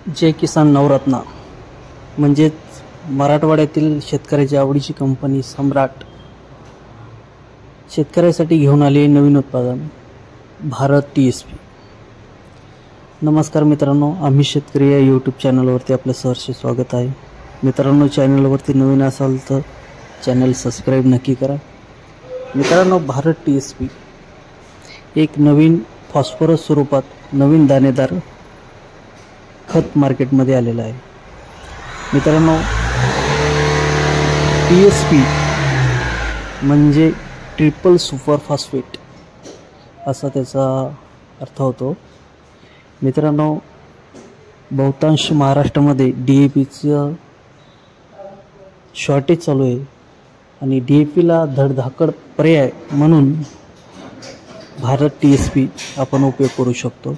जय किसान नवरत्न म्हणजेच मराठवाड्यातील शेतकऱ्याची आवडीची कंपनी सम्राट शेतकऱ्यासाठी घेऊन आले नवीन उत्पादन भारत TSP। नमस्कार मित्रांनो, आम्ही शेतकरी या यूट्यूब चॅनलवरती आपलं सहर्ष स्वागत आहे। मित्रांनो, चॅनलवरती नवीन असाल तर चॅनल सबस्क्राईब नक्की करा। मित्रांनो, भारत TSP एक नवीन फॉस्फरस स्वरूपात नवीन दाणेदार खत मार्केटमध्ये आलेला आहे। मित्रांनो, TSP म्हणजे ट्रिपल सुपर फॉस्फेट असा त्याचा अर्थ होतो। मित्रांनो, बहुतांश महाराष्ट्रामध्ये DAPचं शॉर्टेज चालू आहे आणि DAPला धडधाकड पर्याय म्हणून भारत TSP आपण उपयोग करू शकतो।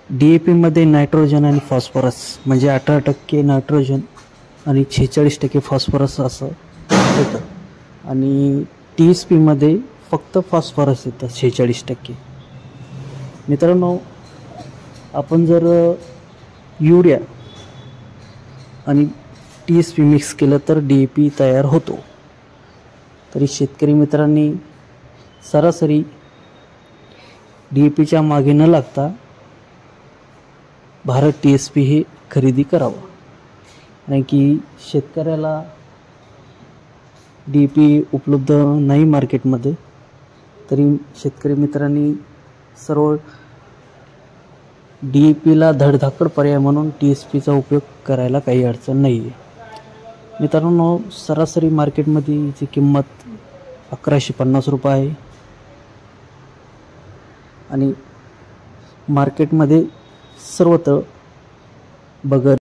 DAP मध्ये नायट्रोजन आणि फॉस्फरस म्हणजे 18% नायट्रोजन आणि 46% फॉस्फरस असं येतं आणि TSP मध्ये फक्त फॉस्फरस येतं 46%। मित्रांनो, आपण जर युरिया आणि TSP मिक्स केलं तर DAP तयार होतो। तरी शेतकरी मित्रांनी सरासरी DAPच्या मागे न लागता भारत TSP हे खरेदी करावं, कारण की शेतकऱ्याला DAP उपलब्ध नाही मार्केटमध्ये। तरी शेतकरी मित्रांनी सर्व DAPला धडधाकड पर्याय म्हणून TSPचा उपयोग करायला काही अडचण नाही आहे। मित्रांनो, सरासरी मार्केटमध्ये याची किंमत 1150 रुपये आहे आणि मार्केटमध्ये सर्वत्र बगर